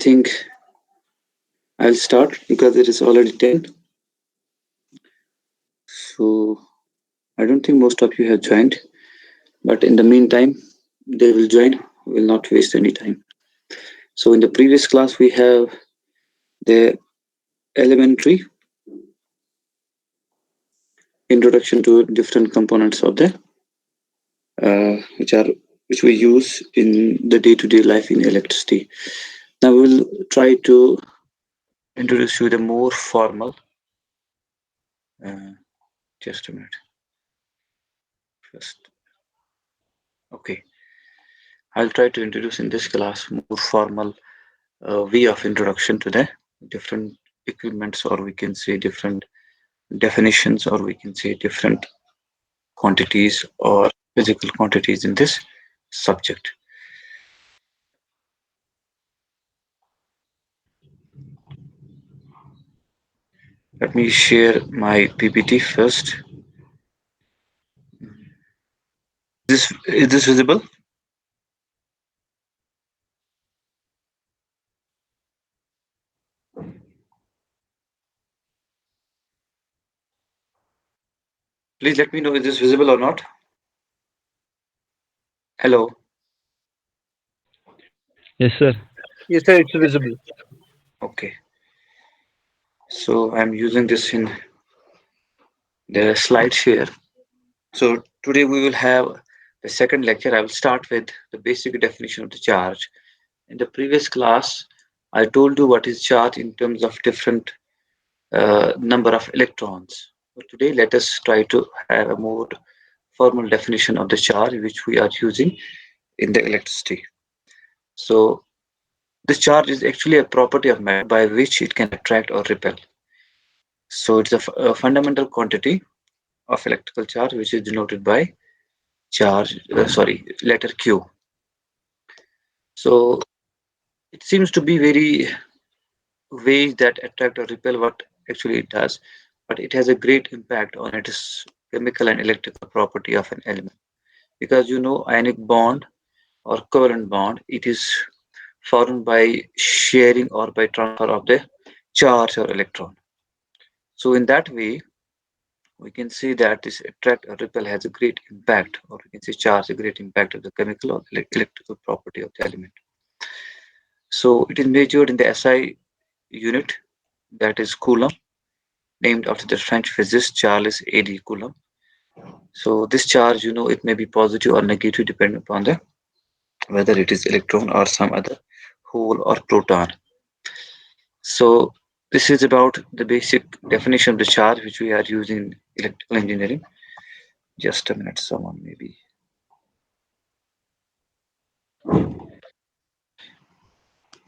think I'll start because it is already 10. So I don't think most of you have joined, but in the meantime, they will join. Will not waste any time. So in the previous class, we have the elementary introduction to different components of the which are which we use in the day-to-day life in electricity. Now we will try to introduce you the more formal. Uh, just a minute. First, okay. I'll try to introduce in this class more formal way of introduction to the different equipments, or we can say different definitions, or we can say different quantities or physical quantities in this subject. Let me share my PPT first. Is this visible? Please let me know, is this visible or not? Hello. Yes, sir. Yes, sir, it's visible. Okay. So I'm using this in the slide share. So today we will have the second lecture. I will start with the basic definition of the charge. In the previous class, I told you what is charge in terms of different number of electrons. But today, let us try to have a more formal definition of the charge which we are using in the electricity. So this charge is actually a property of matter by which it can attract or repel. So it's a fundamental quantity of electrical charge which is denoted by letter Q. So it seems to be very ways that attract or repel what actually it does, but it has a great impact on its chemical and electrical property of an element. Because ionic bond or covalent bond, it is formed by sharing or by transfer of the charge or electron. So in that way, we can see that this attract or repel has a great impact, or we can say charge a great impact of the chemical or electrical property of the element. So it is measured in the SI unit, that is Coulomb, named after the French physicist Charles A.D. Coulomb. So this charge, it may be positive or negative depending upon the whether it is electron or some other hole or proton. So this is about the basic definition of the charge which we are using in electrical engineering. Just a minute, someone maybe.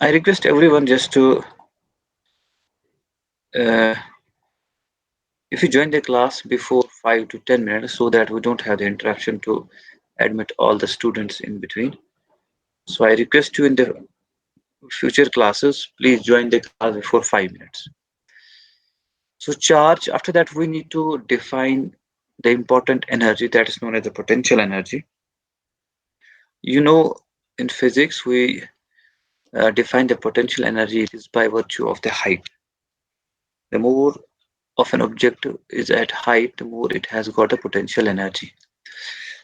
I request everyone just to, uh, if you join the class before 5 to 10 minutes so that we don't have the interruption to admit all the students in between. So I request you in the future classes, please join the class before 5 minutes. So charge, after that we need to define the important energy that is known as the potential energy. You know, in physics, we define the potential energy, it is by virtue of the height. The more of an object is at height, the more it has got a potential energy.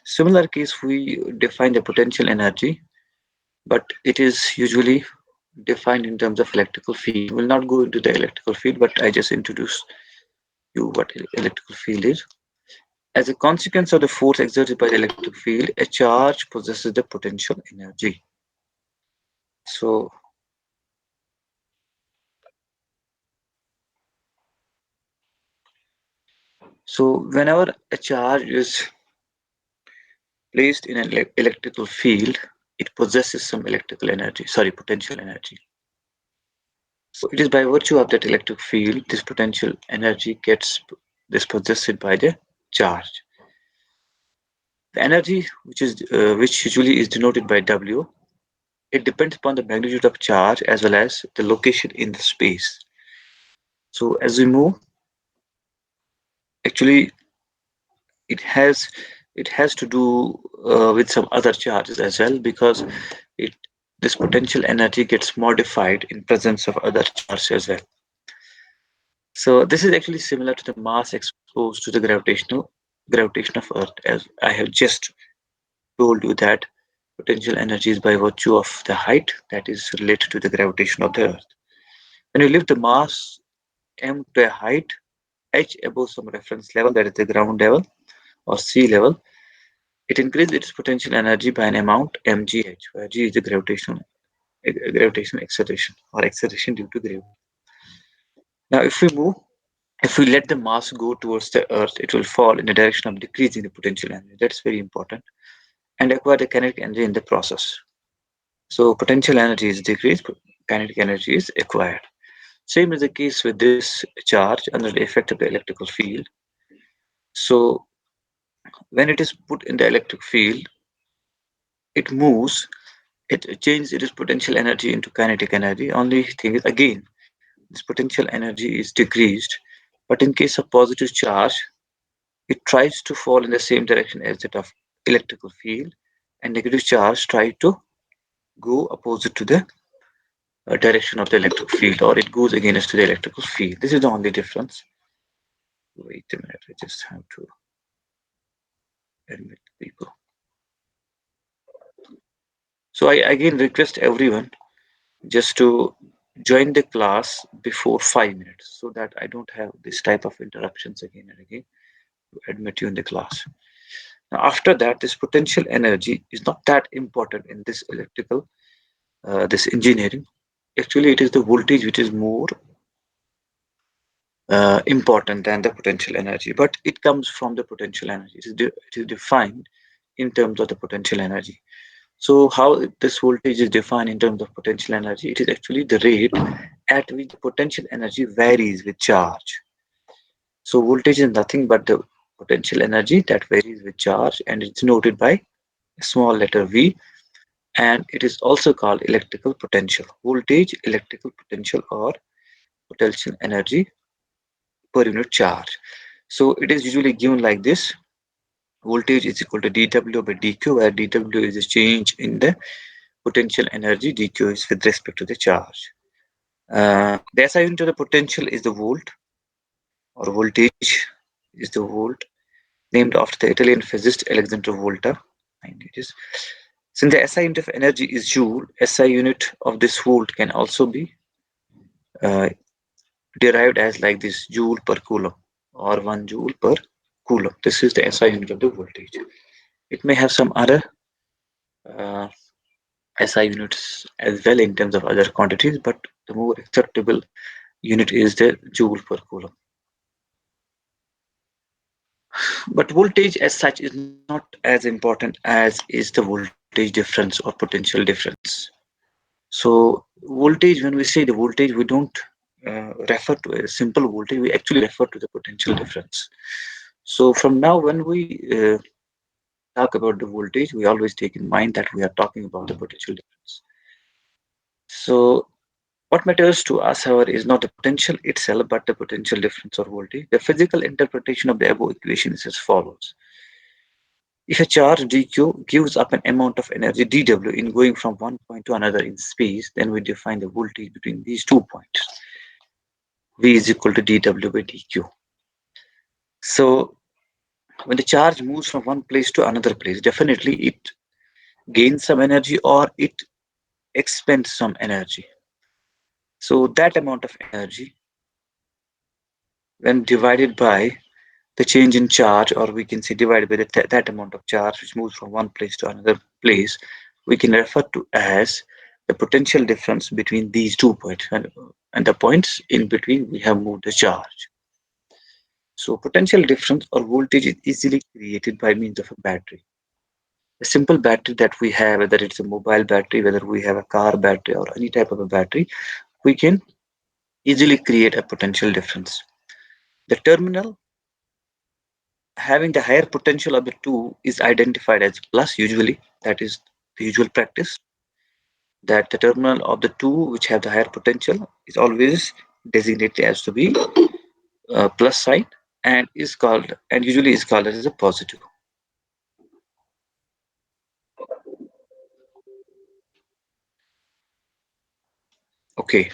Similar case, we define the potential energy, but it is usually defined in terms of electrical field. We'll not go into the electrical field, but I just introduce you what electrical field is. As a consequence of the force exerted by the electric field, a charge possesses the potential energy. So, so whenever a charge is placed in an electrical field, it possesses some electrical energy, sorry, potential energy. So it is by virtue of that electric field, this potential energy gets dispossessed by the charge. The energy, which usually is denoted by W, it depends upon the magnitude of charge as well as the location in the space. So as we move, actually it has it has to do with some other charges as well, because it this potential energy gets modified in presence of other charge as well. So this is actually similar to the mass exposed to the gravitation of Earth, as I have just told you that potential energy is by virtue of the height that is related to the gravitation of the Earth. When you lift the mass m to a height h above some reference level, that is the ground level or sea level, it increases its potential energy by an amount mgh, where g is the gravitational acceleration or acceleration due to gravity. Now, if we let the mass go towards the Earth, it will fall in the direction of decreasing the potential energy. That's very important, and acquire the kinetic energy in the process. So potential energy is decreased, kinetic energy is acquired. Same is the case with this charge under the effect of the electrical field. So when it is put in the electric field, it moves, it changes its potential energy into kinetic energy. Only thing is, again, this potential energy is decreased. But in case of positive charge, it tries to fall in the same direction as that of electrical field, and negative charge try to go opposite to the direction of the electric field, or it goes against the electrical field. This is the only difference. Wait a minute, I just have to admit people. So I again request everyone just to join the class before 5 minutes so that I don't have this type of interruptions again and again to admit you in the class. Now, after that, this potential energy is not that important in this electrical, this engineering. Actually, it is the voltage which is more important than the potential energy, but it comes from the potential energy. It is defined in terms of the potential energy. So, how this voltage is defined in terms of potential energy? It is actually the rate at which the potential energy varies with charge. So, voltage is nothing but the potential energy that varies with charge, and it's noted by a small letter v, and it is also called electrical potential. Voltage, electrical potential, or potential energy per unit charge. So, it is usually given like this: voltage is equal to dW by dq, where dW is a change in the potential energy, dq is with respect to the charge. The SI unit of the potential is the volt, or voltage is the volt, named after the Italian physicist Alexander Volta. And it is, since the SI unit of energy is joule, SI unit of this volt can also be uh, derived as like this: joule per coulomb, or 1 joule per coulomb. This is the SI unit of the voltage. It may have some other uh, SI units as well in terms of other quantities, but the more acceptable unit is the joule per coulomb. But voltage as such is not as important as is the voltage difference or potential difference. So voltage, when we say the voltage, we don't refer to a simple voltage, we actually refer to the potential difference. So from now, when we talk about the voltage, we always take in mind that we are talking about the potential difference. So what matters to us, however, is not the potential itself, but the potential difference or voltage. The physical interpretation of the above equation is as follows. If a charge dq gives up an amount of energy dw in going from one point to another in space, then we define the voltage between these 2 points. V is equal to dw by dq. So when the charge moves from one place to another place, definitely it gains some energy or it expends some energy. So that amount of energy, when divided by the change in charge, or we can say divided by that amount of charge which moves from one place to another place, we can refer to as the potential difference between these 2 points, and the points in between we have moved the charge. So potential difference or voltage is easily created by means of a battery. A simple battery that we have, whether it's a mobile battery, whether we have a car battery or any type of a battery, we can easily create a potential difference. The terminal having the higher potential of the two is identified as plus usually. That is the usual practice, that the terminal of the two which have the higher potential is always designated as to be plus sign, and usually is called as a positive. Okay.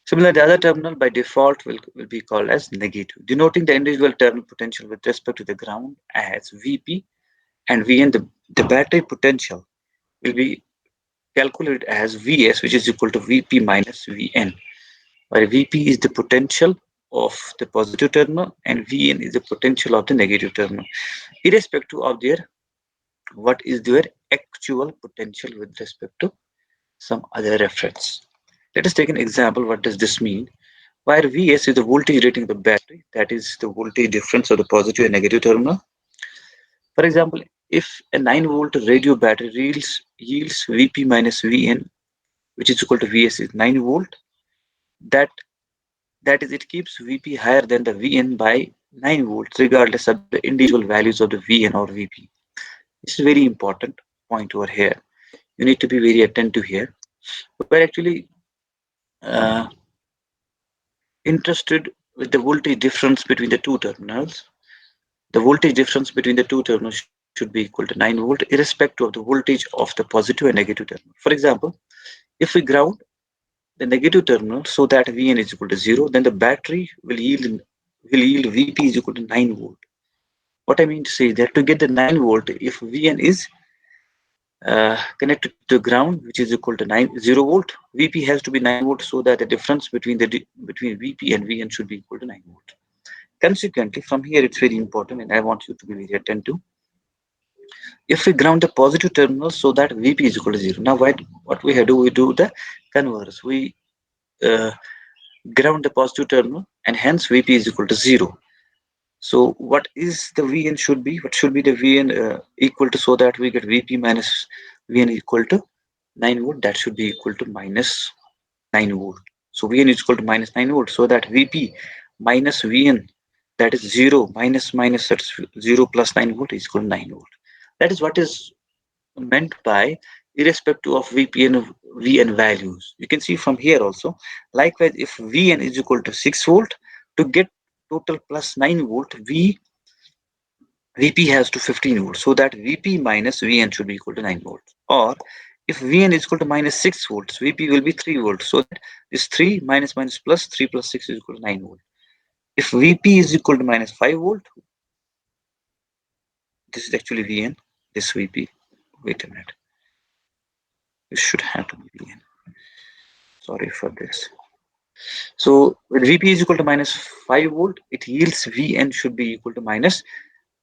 Similarly, the other terminal by default will be called as negative, denoting the individual terminal potential with respect to the ground as Vp and Vn. The battery potential will be calculated as Vs, which is equal to Vp minus Vn, where Vp is the potential of the positive terminal and Vn is the potential of the negative terminal, irrespective of their what is their actual potential with respect to some other reference. Let us take an example. What does this mean? Where Vs is the voltage rating of the battery, that is the voltage difference of the positive and negative terminal. For example, if a 9-volt radio battery yields Vp minus Vn, which is equal to Vs is 9 volt, that that is it keeps Vp higher than the Vn by 9 volts, regardless of the individual values of the Vn or Vp. This is very important point over here. You need to be very attentive here. We're actually uh, interested with the voltage difference between the two terminals. The voltage difference between the two terminals should be equal to 9 volt, irrespective of the voltage of the positive and negative terminal. For example, if we ground the negative terminal so that Vn is equal to 0, then the battery will yield Vp is equal to 9 volt. What I mean to say is that to get the 9 volt, if Vn is connected to the ground, which is equal to 0 volt, Vp has to be 9 volt so that the difference between Vp and Vn should be equal to 9 volt. Consequently, from here it's very important, and I want you to be very attentive. If we ground the positive terminal so that Vp is equal to 0. Now, what we do? We do the converse. We uh, ground the positive terminal, and hence Vp is equal to 0. So, what is the Vn should be? What should be the Vn equal to so that we get Vp minus Vn equal to 9 volt? That should be equal to minus 9 volt. So, Vn is equal to minus 9 volt. So that Vp minus Vn, that is 0 minus that's 0 plus 9 volt is equal to 9 volt. That is what is meant by irrespective of Vn values. You can see from here also. Likewise, if Vn is equal to 6 volt, to get total plus 9 volt, Vp has to 15 volts. So that Vp minus Vn should be equal to 9 volts. Or if Vn is equal to minus 6 volts, Vp will be 3 volts. So that this 3 minus plus 3 plus 6 is equal to 9 volt. If Vp is equal to minus 5 volt, this is actually Vn, this Vp. Wait a minute. This should have to be Vn. Sorry for this. So when Vp is equal to minus 5 volt, it yields Vn should be equal to minus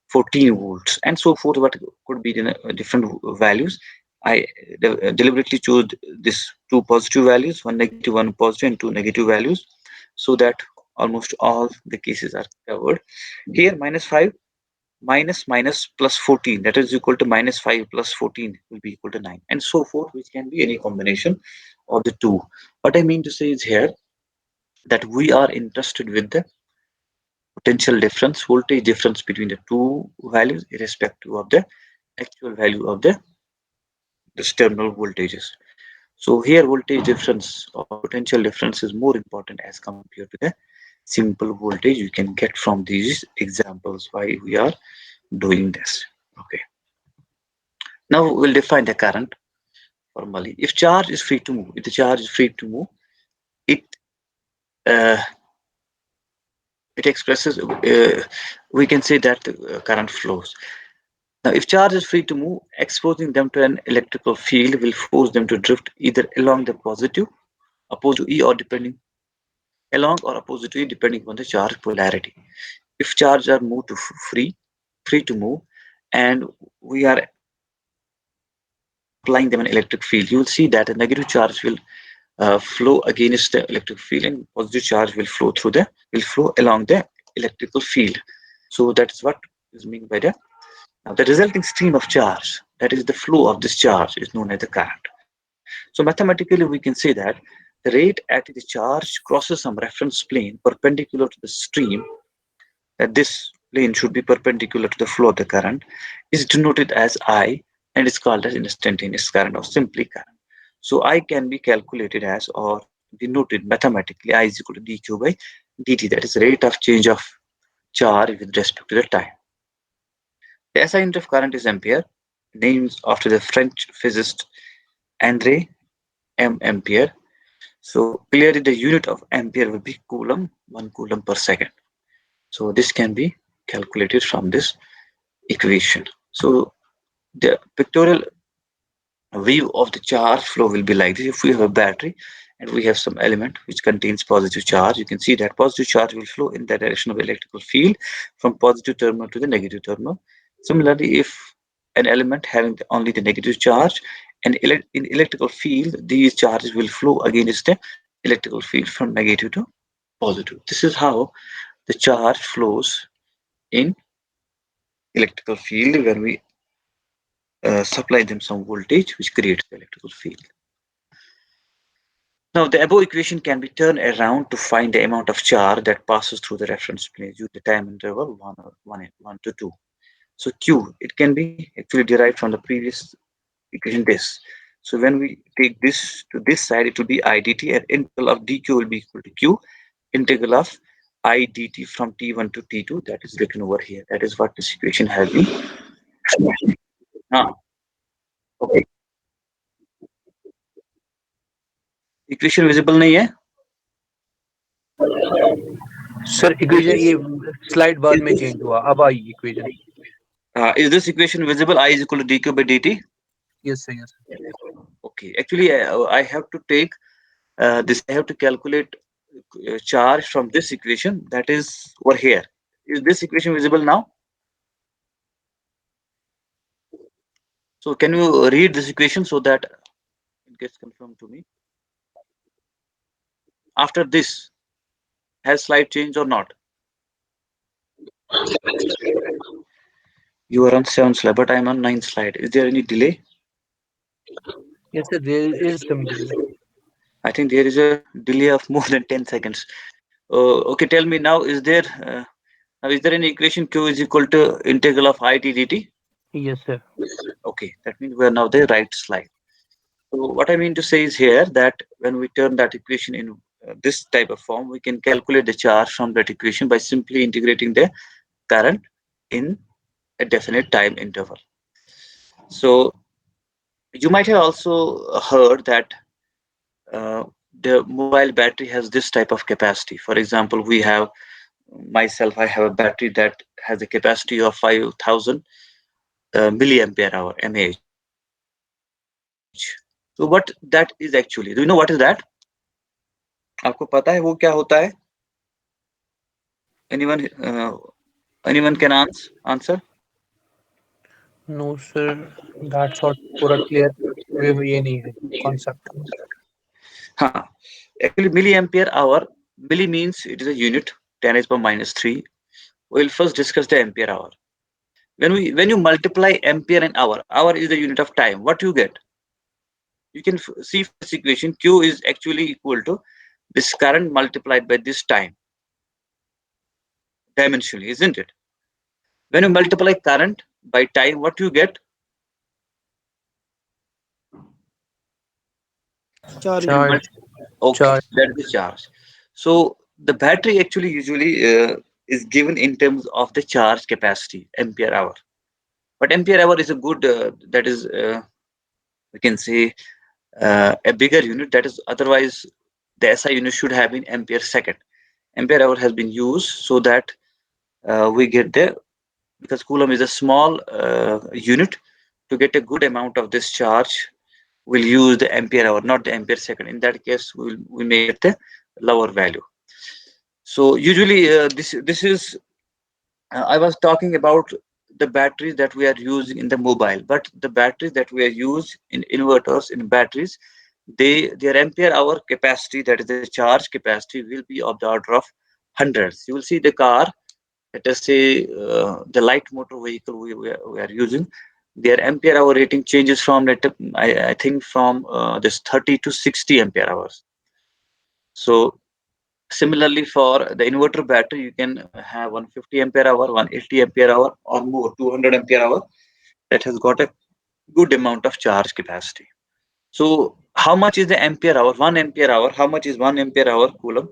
14 volts and so forth. What could be the different values? I deliberately chose this two positive values, one negative, one positive, and two negative values, so that almost all the cases are covered. Here, minus 5 minus plus 14, that is equal to minus 5 plus 14 will be equal to 9, and so forth, which can be any combination of the two. What I mean to say is here that we are interested with the potential difference, voltage difference between the two values, irrespective of the actual value of the terminal voltages. So here, voltage difference or potential difference is more important as compared to the simple voltage you can get from these examples. Why we are doing this? Okay. Now we'll define the current formally. If charge is free to move, if the charge is free to move, it uh, it expresses. We can say that the current flows. Now, if charge is free to move, exposing them to an electrical field will force them to drift either along the positive, opposed to E, or depending along or opposite to E, depending upon the charge polarity. If charge are moved to free to move, and we are applying them an electric field, you will see that a negative charge will flow against the electric field, and positive charge will flow along the electrical field. So that's what is meant by the now, the resulting stream of charge, that is the flow of this charge, is known as the current. So mathematically, we can say that the rate at which the charge crosses some reference plane perpendicular to the stream, that this plane should be perpendicular to the flow of the current, is denoted as I, and is called as instantaneous current or simply current. So I can be calculated as or denoted mathematically I is equal to dq by dt, that is rate of change of charge with respect to the time. The SI unit of current is ampere, named after the French physicist André. ampere. So clearly the unit of ampere will be coulomb, 1 coulomb per second. So this can be calculated from this equation. So the pictorial view of the charge flow will be like this. If we have a battery and we have some element which contains positive charge, you can see that positive charge will flow in the direction of electrical field from positive terminal to the negative terminal. Similarly, if an element having only the negative charge and in electrical field, these charges will flow against the electrical field from negative to positive. This is how the charge flows in electrical field when we supply them some voltage which creates the electrical field. Now, the above equation can be turned around to find the amount of charge that passes through the reference plane using the time interval 1 to 2. So Q, it can be actually derived from the previous equation this. So when we take this to this side, it will be I dt and integral of dq will be equal to Q, integral of I dt from T1 to T2, that is written over here. That is what this equation has been. Ah, okay. Equation visible नहीं है? Sir equation ये slide बाद में change हुआ, अब आई equation. Is this equation visible? I is equal to dq by dt? Yes sir, yes. Okay. Actually, I have to take this. I have to calculate charge from this equation that is over here. Is this equation visible now? So can you read this equation so that it gets confirmed to me? After this, has slide changed or not? You are on 7th slide, but I'm on 9th slide. Is there any delay? Yes sir, there is some delay. I think there is a delay of more than 10 seconds. Okay, tell me now, is there any equation Q is equal to integral of I t dt? Yes sir. Okay, that means we are now the right slide. So what I mean to say is here that when we turn that equation in this type of form, we can calculate the charge from that equation by simply integrating the current in a definite time interval. So you might have also heard that uh, the mobile battery has this type of capacity. For example, we have myself, I have a battery that has a capacity of 5,000 milliampere hour mAh. So what that is actually, do you know what is that? आपको पता है वो क्या होता है? Anyone anyone can answer? No sir, that's not पूरा clear way में ये नहीं है concept. Huh. Actually, milliampere hour, milli means it is a unit, 10 is per minus 3. We'll first discuss the ampere hour. When you multiply ampere and hour is the unit of time. What you get? You can see from this equation, Q is actually equal to this current multiplied by this time dimensionally, isn't it? When you multiply current by time, what you get? Charge When you unit. Charge. okay, charge. that is the charge. So the battery actually usually is given in terms of the charge capacity, ampere hour. But ampere hour is a good, that is, we can say, a bigger unit. That is, otherwise, the SI unit should have been ampere second. Ampere hour has been used so that we get the, because coulomb is a small unit, to get a good amount of this charge, we'll use the ampere hour, not the ampere second. In that case, we may get the lower value. So usually, this is I was talking about the batteries that we are using in the mobile, but the batteries that we are used in inverters in batteries, their ampere hour capacity, that is the charge capacity, will be of the order of hundreds. You will see the car, let us say the light motor vehicle we are using, their ampere hour rating changes from I think from this 30 to 60 ampere hours. So similarly, for the inverter battery, you can have 150 ampere hour, 180 ampere hour, or more, 200 ampere hour, that has got a good amount of charge capacity. So, how much is the ampere hour? 1 ampere hour. How much is 1 ampere hour coulomb?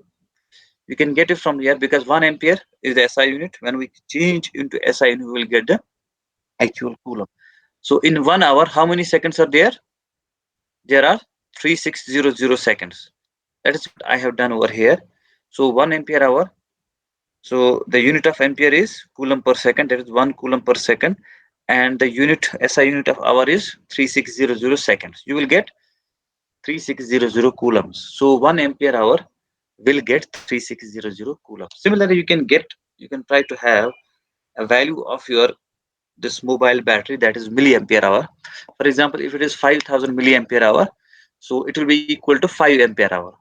You can get it from here because 1 ampere is the SI unit. When we change into SI unit, we will get the actual coulomb. So, in 1 hour, how many seconds are there? There are 3600 seconds. That is what I have done over here. So 1 ampere hour. So the unit of ampere is coulomb per second. That is 1 coulomb per second. And the unit SI unit of hour is 3600 seconds. You will get 3600 coulombs. So 1 ampere hour will get 3600 coulombs. Similarly, you can try to have a value of your this mobile battery, that is milliampere hour. For example, if it is 5000 milliampere hour, so it will be equal to 5 ampere hour.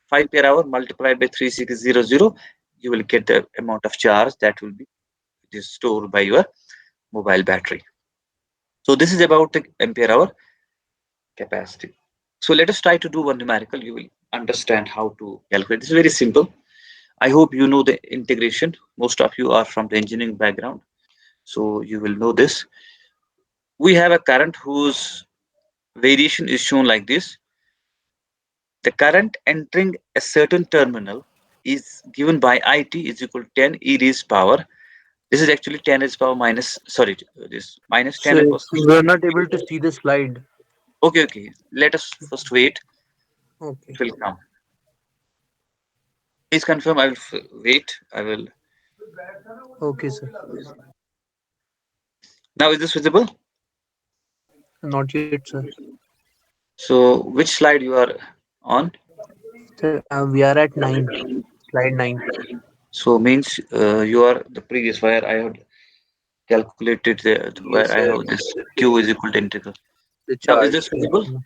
5 ampere hour multiplied by 3600, you will get the amount of charge that will be stored by your mobile battery. So this is about the ampere hour capacity. So let us try to do one numerical. You will understand how to calculate. This is very simple. I hope you know the integration. Most of you are from the engineering background, so you will know this. We have a current whose variation is shown like this. The current entering a certain terminal is given by IT is equal to 10 e raised power. This is actually 10 raised power minus, sorry, this minus 10 So raised power we 60. are not able to see the slide. Okay, okay. Let us first wait. Okay. It will come. Please confirm. I will wait. I will. Okay, sir. Now, is this visible? Not yet, sir. So, which slide you are on? Sir, we are at 9. Slide 9. So, means you are the previous where I have calculated Yes, where I sir. have this Q is equal to integral. The Now, is charge. this visible?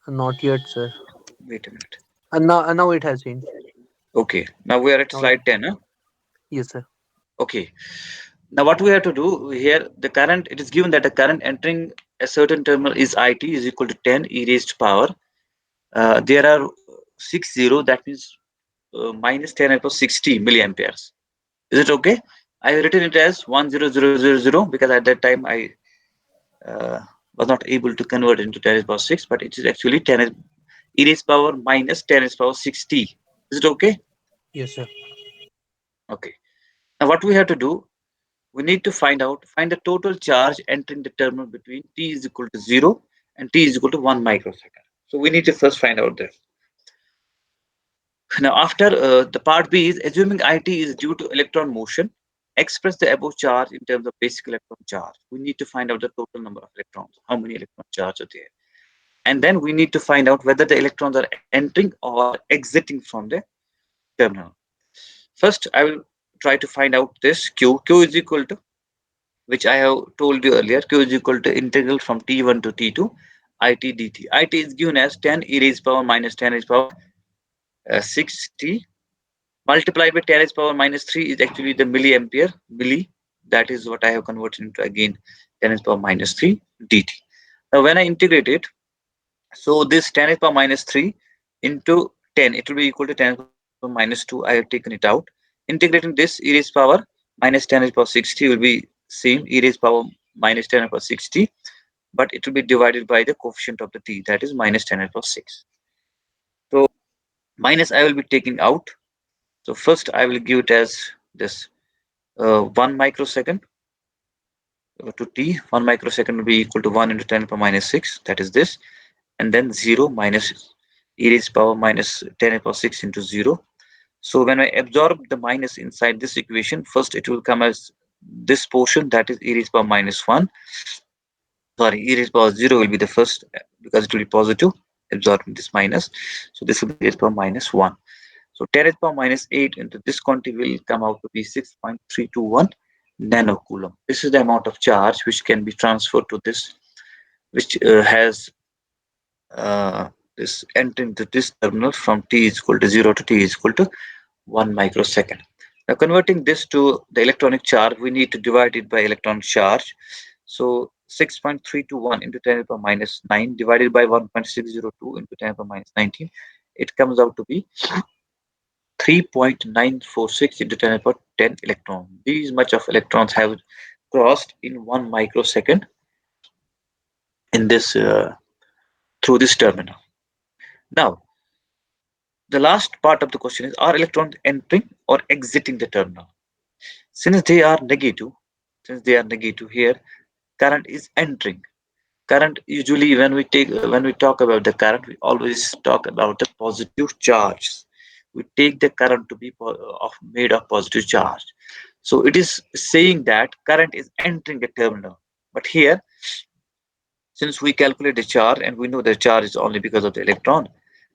Not yet, sir. Wait a minute. Now it has changed. Okay. Now we are at Now it, slide 10. Huh? yes, sir. Okay. Now what we have to do here, the current, it is given that the current entering a certain terminal is IT is equal to 10 e raised power. There are 60, that means minus 10 equals 60 milliamperes. Is it okay? I have written it as 10000 because at that time I uh, was not able to convert it into 10 raised power 6, but it is actually 10 e raised power minus 10 raised power 60. Is it okay? Yes, sir. Okay. Now what we have to do, we need to find the total charge entering the terminal between t is equal to 0 and t is equal to 1 microsecond. So we need to first find out this. Now after the part B is assuming IT is due to electron motion, express the above charge in terms of basic electron charge. We need to find out the total number of electrons, how many electron charge are there. And then we need to find out whether the electrons are entering or exiting from the terminal. First, I will try to find out this Q. Q is equal to, which I have told you earlier, Q is equal to integral from T1 to T2 IT dt. IT is given as 10 e raised power minus 10 raised power 6t multiplied by 10 raised power minus 3 is actually the milliampere, milli. That is what I have converted into again 10 raised power minus 3 dt. Now when I integrate it, so this 10 raised power minus 3 into 10, it will be equal to 10 raised power minus 2. I have taken it out. Integrating this e raised power minus 10 raised power 60 will be same e raised power minus 10 raised power 60, but it will be divided by the coefficient of the t, that is minus 10 raised power 6. So minus I will be taking out. So first I will give it as this 1 microsecond to t. 1 microsecond will be equal to 1 into 10 to the power minus 6, that is this, and then 0 minus e raised power minus 10 to the power 6 into 0. So when I absorb the minus inside this equation, first it will come as this portion, that is e raised power minus 1. Sorry, e raised power 0 will be the first because it will be positive, absorbing this minus. So this will be e raised power minus 1. So 10 raised power minus 8 into this quantity will come out to be 6.321 nanocoulomb. This is the amount of charge which can be transferred to this, which has this entering to this terminal from t is equal to 0 to t is equal to 1 microsecond. Now converting this to the electronic charge, we need to divide it by electronic charge. So 6.321 into 10 to the power minus 9 divided by 1.602 into 10 to the power minus 19, it comes out to be 3.946 into 10 to the power 10 electron. These much of electrons have crossed in 1 microsecond in this through this terminal. Now, the last part of the question is, are electrons entering or exiting the terminal? Since they are negative, since they are negative here, current is entering. Current, usually when we talk about the current, we always talk about the positive charge. We take the current to be made of positive charge. So it is saying that current is entering the terminal. But here, since we calculate the charge and we know the charge is only because of the electron,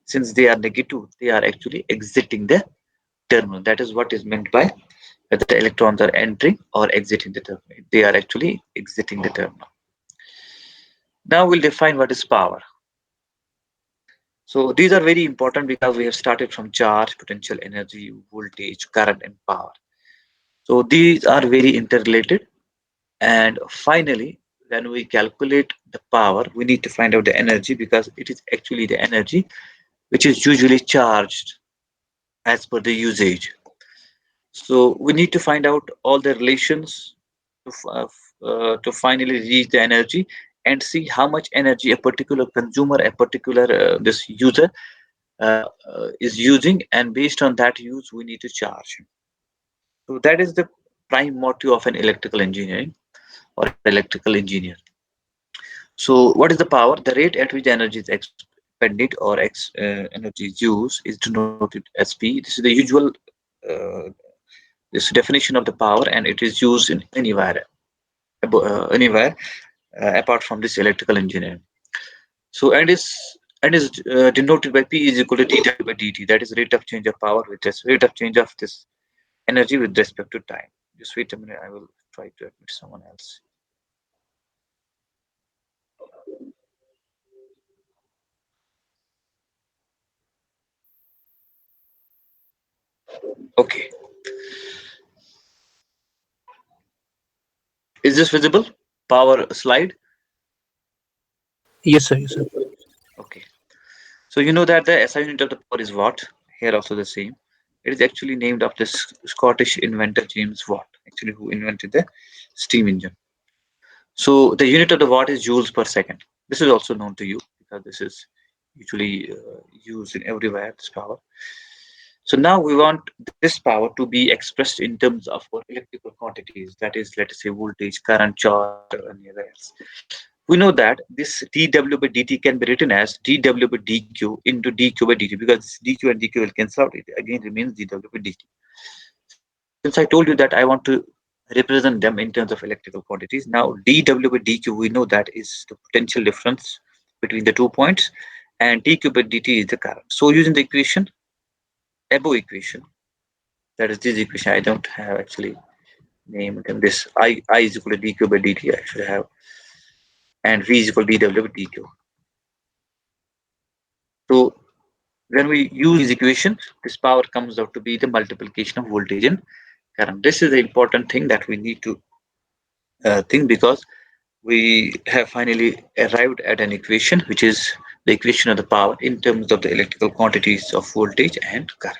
since they are negative, they are actually exiting the terminal. That is what is meant by whether the electrons are entering or exiting the terminal. They are actually exiting the terminal. Now we'll define what is power. So these are very important because we have started from charge, potential energy, voltage, current, and power. So these are very interrelated. And finally, when we calculate the power, we need to find out the energy because it is actually the energy which is usually charged as per the usage. So we need to find out all the relations to finally reach the energy and see how much energy a particular consumer, a particular this user is using, and based on that use, we need to charge him. So that is the prime motto of an electrical engineering or an electrical engineer. So what is the power? The rate at which energy is expended or energy is used is denoted as P. This is the usual uh, this definition of the power, and it is used in anywhere apart from this electrical engineering. So and is denoted by P is equal to dW by dt. That is rate of change of power with this rate of change of this energy with respect to time. Just wait a minute. I will try to admit someone else. Okay. Is this visible? Power slide. Yes, sir. Yes, sir. Okay. So you know that the SI unit of the power is watt. Here also the same. It is actually named after Scottish inventor James Watt, actually who invented the steam engine. So the unit of the watt is joules per second. This is also known to you because this is usually used in everywhere. This power. So now we want this power to be expressed in terms of our electrical quantities. That is, let us say, voltage, current, charge, or anything else. We know that this dw by dt can be written as dw by dq into dq by dt because dq and dq will cancel out. It again remains dw by dt. Since I told you that I want to represent them in terms of electrical quantities, now dw by dq we know that is the potential difference between the 2 points, and dq by dt is the current. So using the equation, above equation, that is this equation, I don't have actually named them. This I is equal to dq by dt I should have, and v is equal to dw by dq. So when we use these equations, this power comes out to be the multiplication of voltage and current. This is the important thing that we need to think because we have finally arrived at an equation which is the equation of the power in terms of the electrical quantities of voltage and current.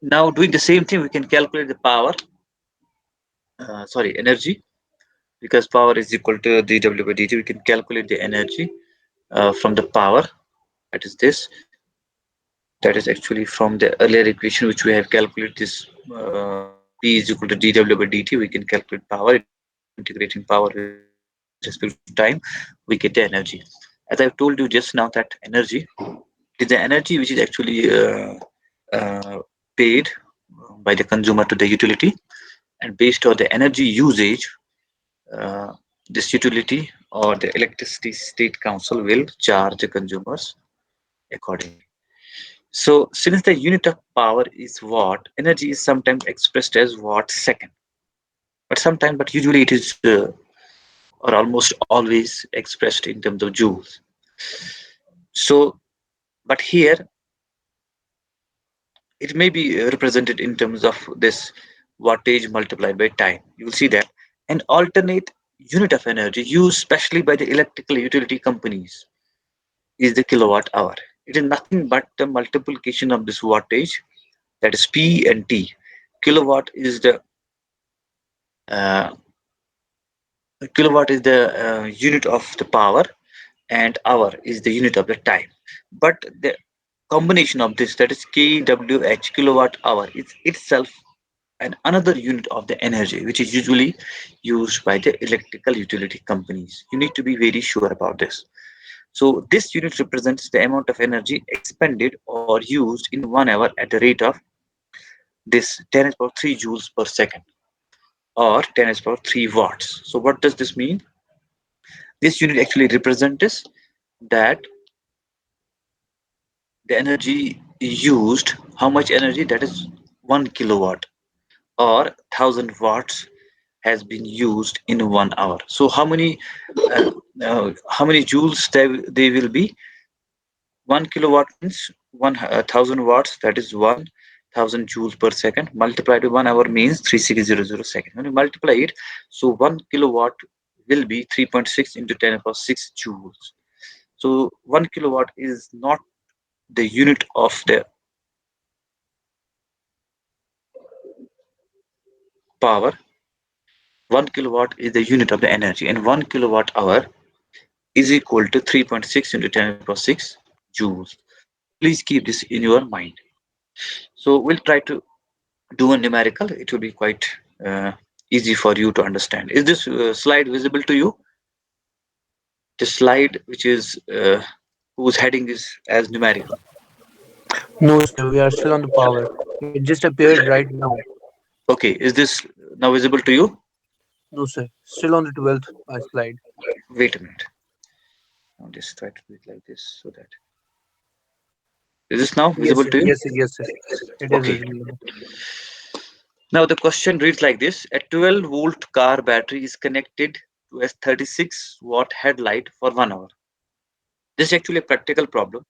Now doing the same thing, we can calculate the power, sorry, energy, because power is equal to dw by dt. We can calculate the energy from the power, that is this. That is actually from the earlier equation which we have calculated this P is equal to dw by dt. We can calculate power integrating power with respect to time. We get the energy. As I've told you just now, that energy is the energy which is actually uh, paid by the consumer to the utility, and based on the energy usage, uh, this utility or the electricity state council will charge the consumers accordingly. So, since the unit of power is watt, energy is sometimes expressed as watt second, but usually it is or almost always expressed in terms of joules. So, but here it may be represented in terms of this wattage multiplied by time. You will see that an alternate unit of energy used specially by the electrical utility companies is the kilowatt hour. It is nothing but the multiplication of this wattage, that is P and T. Kilowatt is the uh, unit of the power, and hour is the unit of the time. But the combination of this, that is kWh, kilowatt hour, is itself and another unit of the energy, which is usually used by the electrical utility companies. You need to be very sure about this. So this unit represents the amount of energy expended or used in 1 hour at the rate of this 10 to the power 3 joules per second, or 10 to the power 3 watts. So what does this mean? This unit actually represents that the energy used, how much energy, that is 1 kilowatt, or 1000 watts has been used in 1 hour. So uh, how many joules they will be? 1 kilowatt means 1000 watts, that is 1000 joules per second, multiplied by 1 hour means 3600 seconds. When you multiply it, so 1 kilowatt will be 3.6 into 10 to the power 6 joules. So 1 kilowatt is not the unit of the power. 1 kilowatt is the unit of the energy, and 1 kilowatt hour is equal to 3.6 into 10 to the power 6 joules. So please keep this in your mind. So we'll try to do a numerical. It will be quite uh, easy for you to understand. Is this slide visible to you? The slide which is whose heading is as numerical. No, sir, we are still on the power. It just appeared right now. Okay, is this now visible to you? No, sir, still on the 12th slide. Wait a minute. I'll just try to do it like this so that, is this now Yes, visible sir, to you? yes, sir, yes, sir. It is Okay. visible. Now the question reads like this: a 12-volt car battery is connected to a 36-watt headlight for 1 hour. This is actually a practical problem.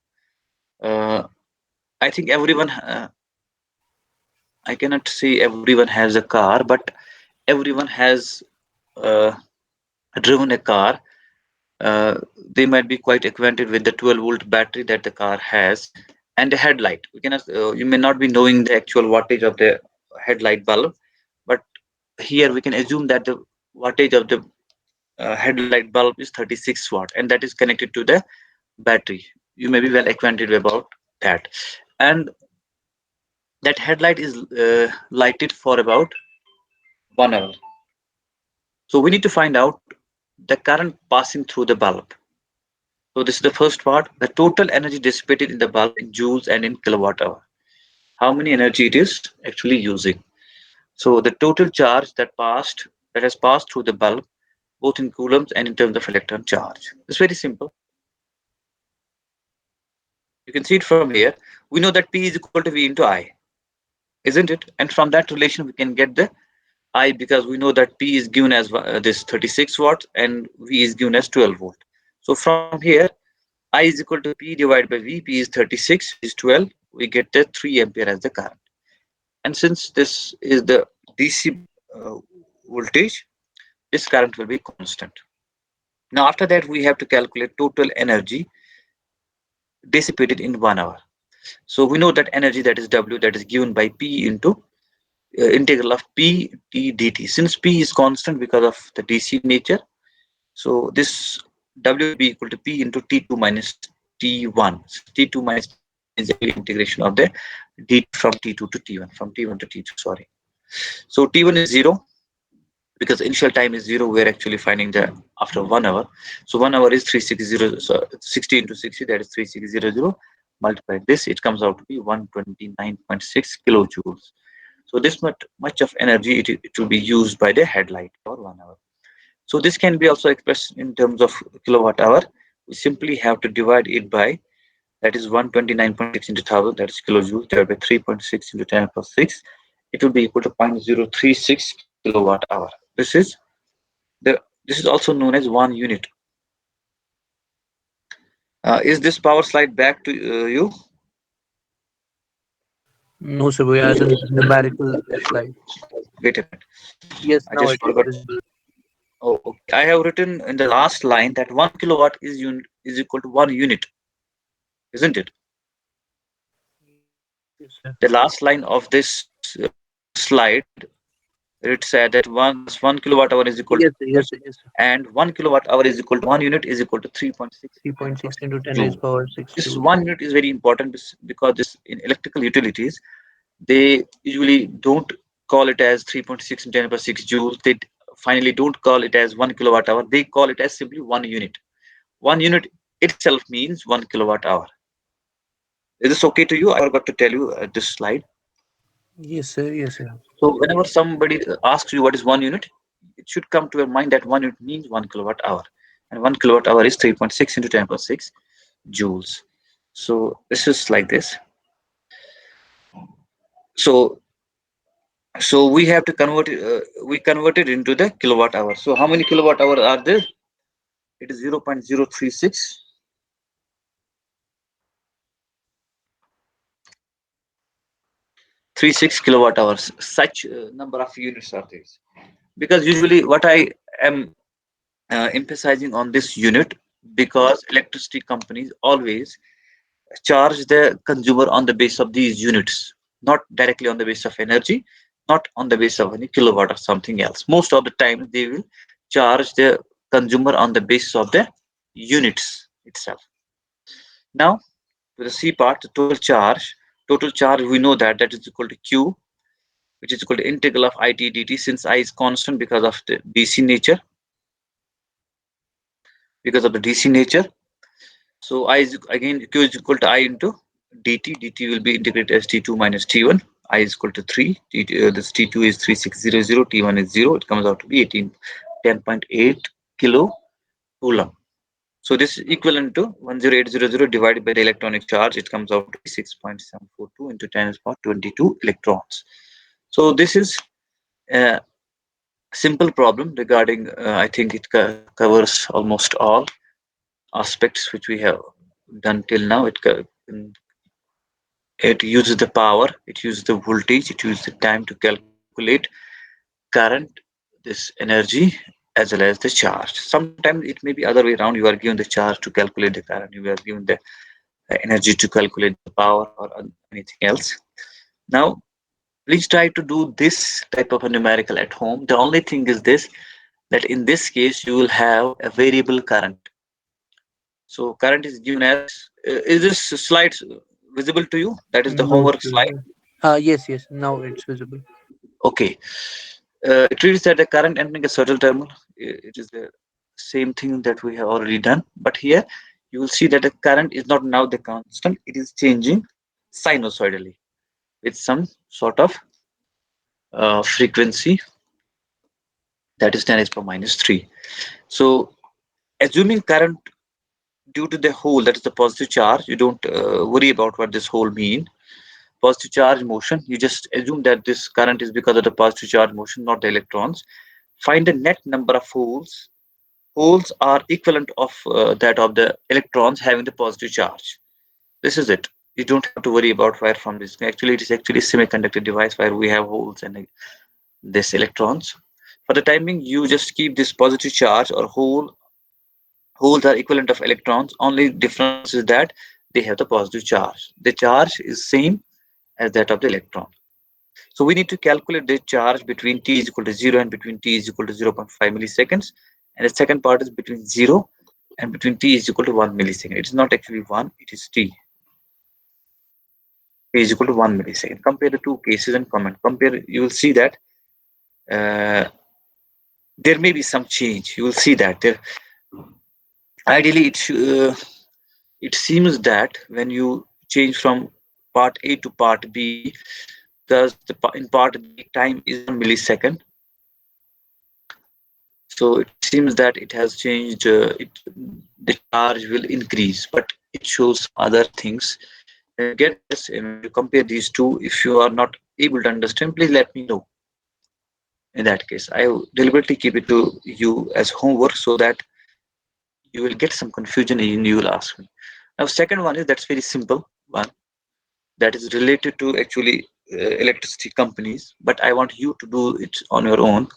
Uh, I think everyone, I cannot say everyone has a car, but everyone has uh, driven a car. They might be quite acquainted with the 12-volt battery that the car has, and the headlight. You may not be knowing the actual wattage of the headlight bulb, but here we can assume that the wattage of the headlight bulb is 36 watt, and that is connected to the battery. You may be well acquainted about that. And that headlight is lighted for about 1 hour. So we need to find out the current passing through the bulb. So this is the first part: the total energy dissipated in the bulb in joules and in kilowatt hour. How many energy it is actually using. So the total charge that has passed through the bulb, both in coulombs and in terms of electron charge. It's very simple. You can see it from here. We know that P is equal to V into I, isn't it? And from that relation, we can get the I, because we know that P is given as this 36 watts and V is given as 12 volt. So from here, I is equal to P divided by V. P is 36, V is 12. We get the 3 ampere as the current. And since this is the DC uh, voltage, this current will be constant. Now after that, we have to calculate total energy dissipated in 1 hour. So we know that energy, that is W, that is given by P into integral of P t dt. Since P is constant because of the DC nature, so this W will be equal to P into T2 minus T1. So T2 minus T1 is actually integration of the dt from T2 to T1, from T1 to T2, sorry. So T1 is 0, because initial time is 0. We're actually finding the after 1 hour. So 1 hour is 360, so 60 into 60, that is 3600. Multiply this, it comes out to be 129.6 kilojoules. So this much of energy, it will be used by the headlight for 1 hour. So this can be also expressed in terms of kilowatt hour. We simply have to divide it by, that is 129.6 into 1000, that is kilojoules, divided by 3.6 into 10 plus 6. It will be equal to 0.036 kilowatt hour. This is also known as 1 unit. Is this power slide back to you? No, sir, we are in the numerical slide. Wait a minute. Yes, I now just it is forgot. visible. Oh, okay. I have written in the last line that 1 kilowatt is equal to 1 unit, isn't it? Yes, sir. The last line of this slide, it said that 1 kilowatt hour is equal to Yes, sir, 1 yes, unit, sir, yes, sir. and 1 kilowatt hour is equal to 1 unit is equal to 3.6 into 10 3.6 power into 6 10 raised joule. power 6 This joule. 1 unit is very important because this in electrical utilities, they usually don't. call it as 3.6 into 10 power 6 joules. They finally don't call it as 1 kilowatt hour. They call it as simply 1 unit. 1 unit itself means 1 kilowatt hour. Is this okay to you? I forgot to tell you this slide. Yes, sir. Yes, sir. So whenever somebody asks you what is 1 unit, it should come to your mind that 1 unit means 1 kilowatt hour. And 1 kilowatt hour is 3.6 into 10 power 6 joules. So this is like this. So we have to convert it, we convert it into the kilowatt hour. So how many kilowatt hour are there? It is 0.036 36 kilowatt hours. Such number of units are there. Because usually what I am emphasizing on this unit, because electricity companies always charge the consumer on the base of these units, not directly on the base of energy, not on the base of any kilowatt or something else. Most of the time they will charge the consumer on the basis of the units itself. Now to the C part, the total charge. Total charge, we know that that is equal to Q, which is equal to integral of I t dt, since I is constant because of the DC nature, because of the DC nature. So I is again Q is equal to I into dt. Dt will be integrated as T2 minus T1. I is equal to 3. This T2 is 3600. T1 is 0. It comes out to be 10.8 kilo coulomb. So this is equivalent to 10800 divided by the electronic charge. It comes out to be 6.742 into 10 to the power 22 electrons. So this is a simple problem regarding, I think it covers almost all aspects which we have done till now. It uses the power, it uses the voltage, it uses the time to calculate current, this energy, as well as the charge. Sometimes it may be other way around. You are given the charge to calculate the current. You are given the energy to calculate the power or anything else. Now, please try to do this type of a numerical at home. The only thing is this, that in this case you will have a variable current. So current is given as, is this slide visible to you? That is the No, homework slide. sir. Yes, yes. Now it's visible. Okay. It reads that the current entering a certain terminal. It is the same thing that we have already done. But here you will see that the current is not now the constant. It is changing sinusoidally with some sort of frequency, that is 10 is per minus 3. So assuming current due to the hole, that is the positive charge, you don't worry about what this hole mean. Positive charge motion, you just assume that this current is because of the positive charge motion, not the electrons. Find the net number of holes. Holes are equivalent of that of the electrons having the positive charge. This is it. You don't have to worry about where from this. Actually, it is actually a semiconductor device where we have holes and this electrons. For the timing, you just keep this positive charge or holes are equivalent of electrons. Only difference is that they have the positive charge. The charge is same as that of the electron. So we need to calculate the charge between t is equal to 0 and between t is equal to 0.5 milliseconds. And the second part is between 0 and between t is equal to 1 millisecond. It is not actually 1, it is t. T is equal to 1 millisecond. Compare the two cases and comment. Compare, you will see that uh, there may be some change. You will see that there. Ideally, it seems that when you change from part A to part B, because in part B time is 1 millisecond, so it seems that it has changed. The charge will increase, but it shows some other things. When you get this, and when you compare these two, if you are not able to understand, please let me know. In that case, I will deliberately keep it to you as homework so that you will get some confusion and you will ask me. Now, second one is that's very simple one, that is related to actually electricity companies, but I want you to do it on your own.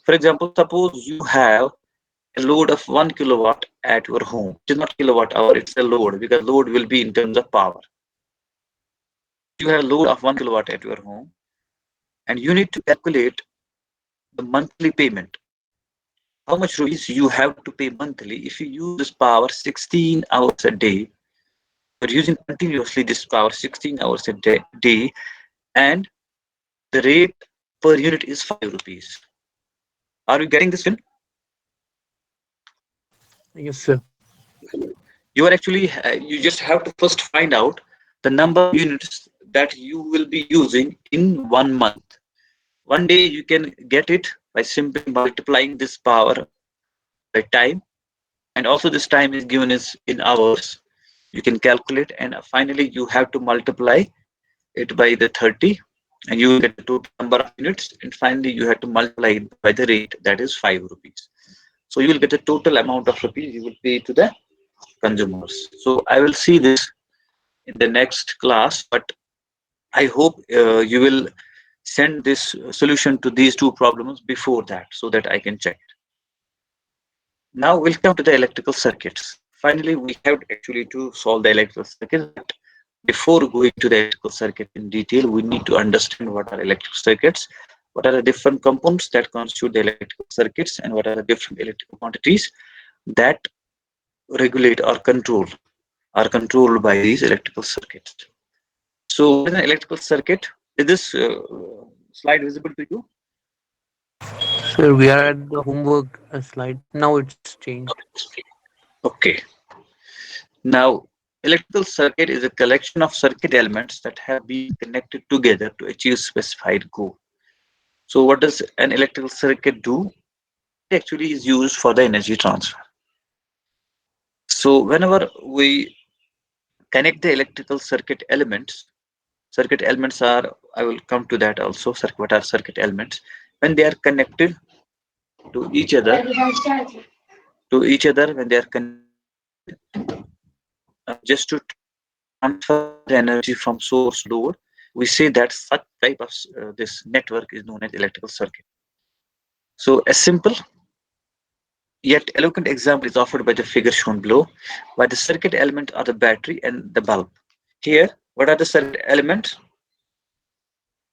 For example, suppose you have a load of 1 kilowatt at your home. It is not kilowatt hour, it's a load, because load will be in terms of power. Suppose you have a load of 1 kilowatt at your home and you need to calculate the monthly payment. How much rupees you have to pay monthly if you use this power 16 hours a day. You're using continuously this power 16 hours a day, and the rate per unit is 5 rupees. Are you getting this, Finn? Yes, sir. You are actually, you just have to first find out the number of units that you will be using in 1 month. One day you can get it by simply multiplying this power by time, and also this time is given as in hours. You can calculate, and finally you have to multiply it by the 30, and you will get the total number of units, and finally you have to multiply it by the rate, that is 5 rupees. So you will get the total amount of rupees you will pay to the consumers. So I will see this in the next class, but I hope you will send this solution to these two problems before that so that I can check. Now we'll come to the electrical circuits. Finally, we have actually to solve the electrical circuit. But before going to the electrical circuit in detail, we need to understand what are electrical circuits, what are the different components that constitute the electrical circuits, and what are the different electrical quantities that regulate or control are controlled by these electrical circuits. So, what is an electrical circuit? Is this slide visible to you? Sir, we are at the homework slide. Now it's changed. Okay. Now, electrical circuit is a collection of circuit elements that have been connected together to achieve specified goal. So, what does an electrical circuit do? It actually is used for the energy transfer. So, whenever we connect the electrical circuit elements are, I will come to that also, what are circuit elements? When they are connected to each other, when they are connected just to transfer the energy from source to load, we say that such type of this network is known as electrical circuit. So a simple yet eloquent example is offered by the figure shown below, where the circuit element are the battery and the bulb. Here, what are the circuit elements?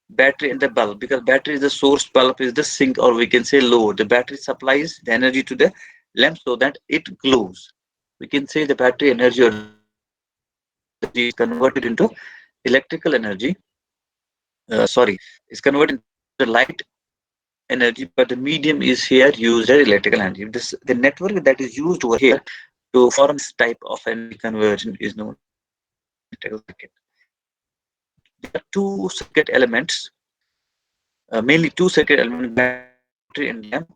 Battery and the bulb, because battery is the source, bulb is the sink, or we can say load. The battery supplies the energy to the lamp so that it glows. We can say the battery energy or the source energy is converted into electrical energy. Sorry, is converted into the light energy, but the medium is here used as electrical energy. The network that is used over here to form this type of energy conversion is known as electrical circuit. There are two circuit elements, mainly two circuit elements, battery and lamp.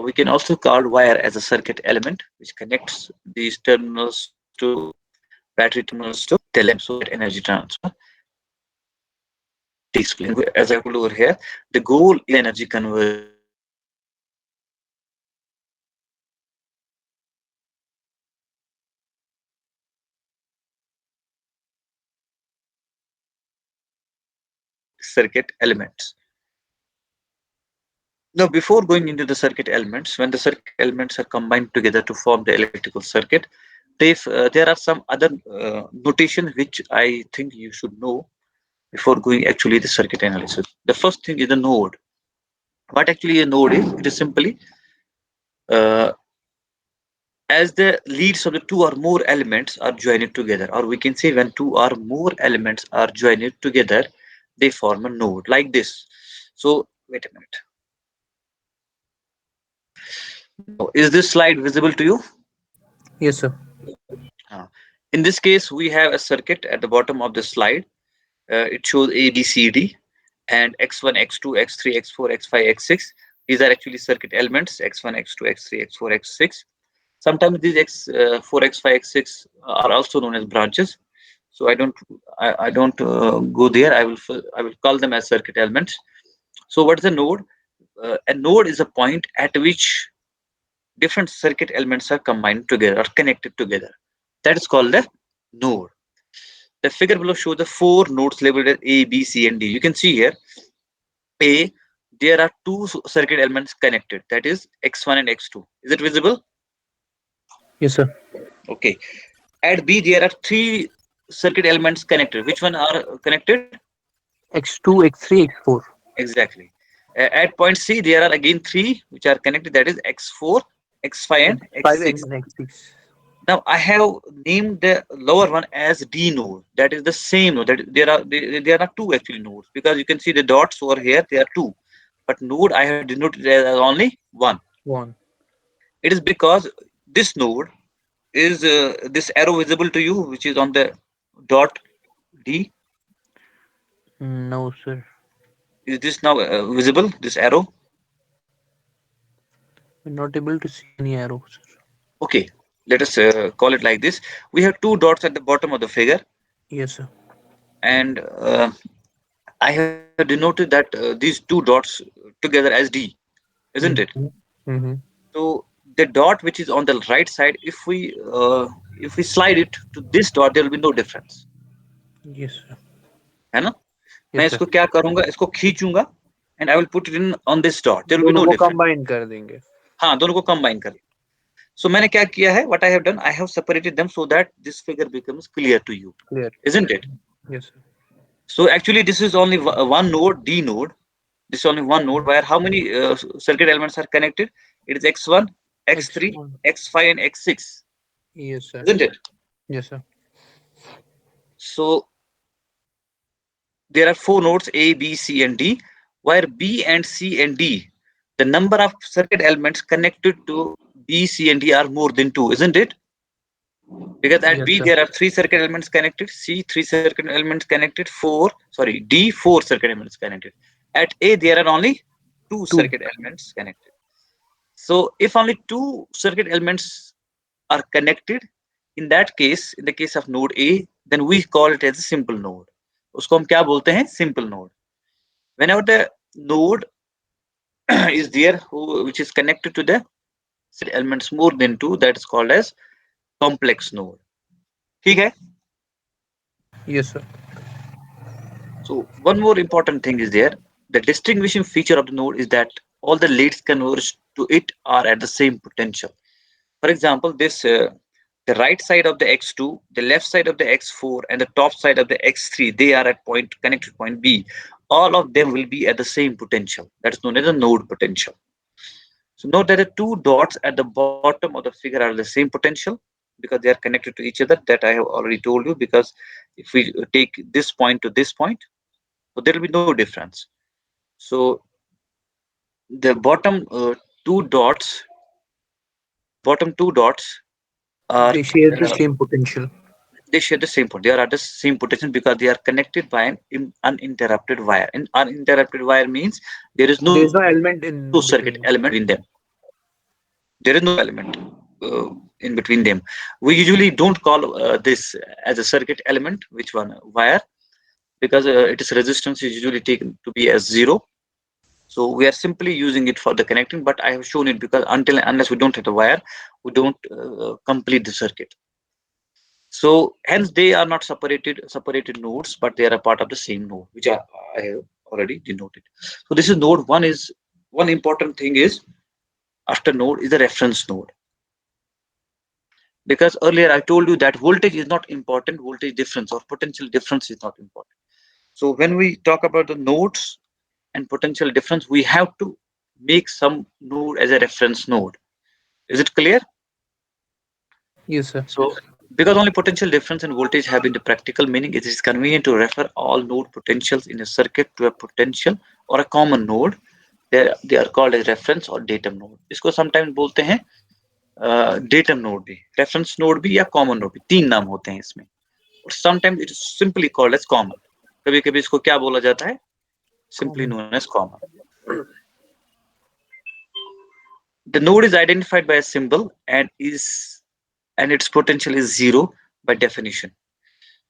We can also call wire as a circuit element, which connects these terminals to battery terminals to the lamp so that energy transfer takes place. As I told over here, the goal is energy conversion. Circuit elements. Now, before going into the circuit elements, when the circuit elements are combined together to form the electrical circuit, there are some other notation which I think you should know before going actually the circuit analysis. The first thing is the node. What actually a node is? It is simply uh, as the leads of the two or more elements are joined together, or we can say when two or more elements are joined together, they form a node like this. So, wait a minute. Now, is this slide visible to you? Yes, sir. Uh, in this case, we have a circuit at the bottom of the slide. It shows A, B, C, D, and X1, X2, X3, X4, X5, X6. These are actually circuit elements X1, X2, X3, X4, X6. Sometimes these X4, X5, X6 are also known as branches. So I don't go there. I will call them as circuit elements. So what is a node? A node is a point at which different circuit elements are combined together or connected together. That is called the node. The figure below shows the four nodes labeled as A, B, C, and D. You can see here A, there are two circuit elements connected, that is X1 and X2. Is it visible? Yes, sir. Okay. At B, there are three circuit elements connected. Which one are connected? X2, X3, X4. Exactly. At point C, there are again three which are connected, that is X4, X5, and X5 X6. and X6. Now I have named the lower one as D node. That is the same node. That there are two actually nodes, because you can see the dots over here. There are two, but node I have denoted as only one. One. It is because this node is this arrow visible to you, which is on the dot D. No, sir. Is this now visible? This arrow? We're not able to see any arrow, sir. Okay. Let us call it like this. We have two dots at the bottom of the figure, Yes, sir. and I have denoted that these two dots together as D, isn't it? Mm-hmm. Mm-hmm. So the dot which is on the right side, if we slide it to this dot, there will be no difference, Yes, sir. है ना? मैं Yes, sir. इसको क्या करूंगा? इसको खींचूंगा and I will put it in on this dot. There will be दोनों no को difference. Combine कर देंगे. हाँ, दोनों को combine कर. So मैंने क्या किया है? What I have done, I have separated them so that this figure becomes clear to you, Clear. isn't it? Yes, sir. So actually, this is only one node, D node. This is only one node where how many circuit elements are connected? It is X1, X3, X1. X5, and X6, Yes, sir. isn't it? Yes, sir. So there are four nodes A, B, C, and D, where B and C and D, the number of circuit elements connected to B, C, and D are more than two, isn't it? Because at Yes, B sir. there are three circuit elements connected, C three circuit elements connected, D four circuit elements connected. At A there are only two Two. circuit elements connected. So if only two circuit elements are connected, in that case, in the case of node A, then we call it as a simple node. उसको हम क्या बोलते हैं? Simple node. Whenever the node is there which is connected to the elements more than two, that is called as complex node. ठीक है? Yes, sir. So one more important thing is there. The distinguishing feature of the node is that all the leads converge to it are at the same potential. For example, this the right side of the x2, the left side of the x4, and the top side of the x3, they are at point connected point B. All of them will be at the same potential. That is known as a node potential. So note that the two dots at the bottom of the figure are the same potential because they are connected to each other. That I have already told you, because if we take this point to this point, so there will be no difference. So the bottom two dots are They share the uh, same potential. they share the same point. They are at the same potential because they are connected by an uninterrupted wire. And uninterrupted wire means there is no There is no circuit element element in between between. them. There is no element in between them. We usually don't call this as a circuit element, which one wire, because its resistance is usually taken to be as zero. So we are simply using it for the connecting, but I have shown it because until unless we don't have the wire, we don't complete the circuit. So hence they are not separated nodes, but they are a part of the same node, which I have already denoted. So this is node one. Is one important thing is after node is the reference node, because earlier I told you that voltage is not important, voltage difference or potential difference is not important. So when we talk about the nodes and potential difference, we have to make some node as a reference node. Is it clear? Yes, sir. So because only potential difference and voltage have in the practical meaning, it is convenient to refer all node potentials in a circuit to a potential or a common node. They are called as reference or datum node. इसको sometimes बोलते हैं datum node भी, reference node भी या common node भी, तीन नाम होते हैं इसमें. Or sometimes it is simply called as common. कभी कभी इसको क्या बोला जाता है? Simply Common. known as common. The node is identified by a symbol and its potential is zero by definition.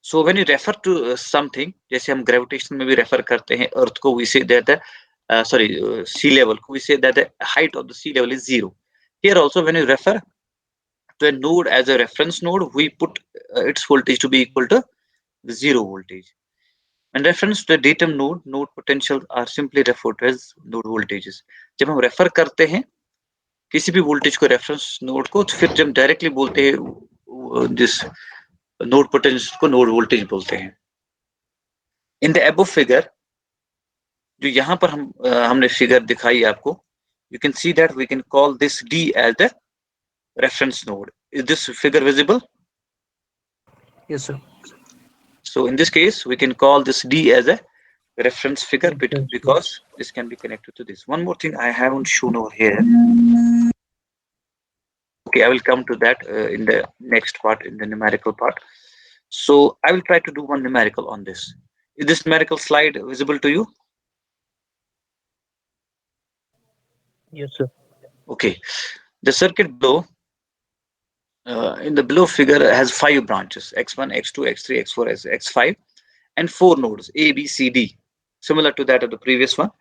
So when you refer to something, जैसे हम gravitation में भी refer करते हैं earth को, we say that the sea level को, we say that the height of the sea level is zero. Here also when you refer to a node as a reference node, we put its voltage to be equal to zero voltage. In reference to the datum node potential are simply referred to as node voltages. जब हम refer करते हैं किसी भी voltage को reference node को, तो फिर जब डायरेक्टली बोलते हैं दिस नोड पोटेंशियल को नोड वोल्टेज बोलते हैं. इन द अबव फिगर, जो यहाँ पर हमने फिगर दिखाई आपको, you can see that we can call this D as the reference node. Is this figure visible? Yes, sir. So in this case, we can call this D as a reference figure Reference figure. because this can be connected to this. One more thing I haven't shown over here. Okay, I will come to that in the next part, in the numerical part. So I will try to do one numerical on this. Is this numerical slide visible to you? Yes, sir. Okay. The circuit below, in the below figure, has five branches: x1, x2, x3, x4, x5, and four nodes: A, B, C, D, similar to that of the previous one.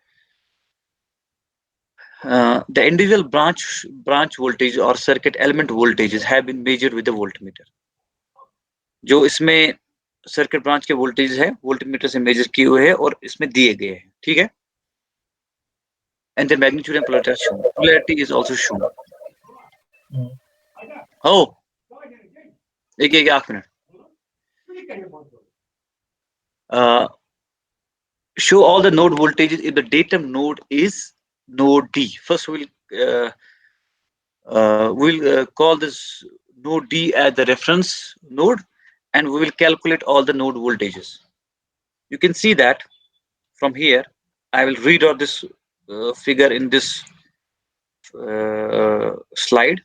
The individual branch voltage or circuit element voltages have been measured with the voltmeter. जो इसमें circuit branch के voltage है voltmeter से major किए हुए हैं और इसमें दिए गए हैं ठीक है and the magnitude and polarity are shown. Polarity is also shown. Mm. Oh, एक एक आठ minute. Uh, show all the node voltages if the datum node is node D. First, we'll call this node D as the reference node, and we will calculate all the node voltages. You can see that from here. I will read out this figure in this slide.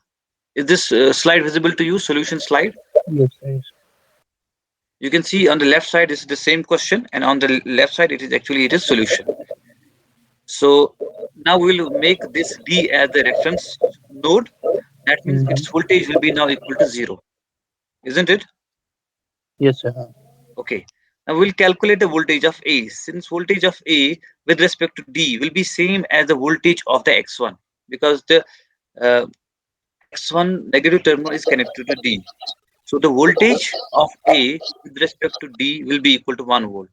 Is this slide visible to you? Solution slide. Yes, sir. Yes. You can see on the left side is the same question, and on the left side it is solution. So now we'll make this D as the reference node. That means its Mm-hmm. voltage will be now equal to zero, isn't it? Yes, sir. Okay. Now we'll calculate the voltage of A. Since voltage of A with respect to D will be same as the voltage of the X1 because the uh, X1 negative terminal is connected to D. So the voltage of A with respect to D will be equal to 1 volt.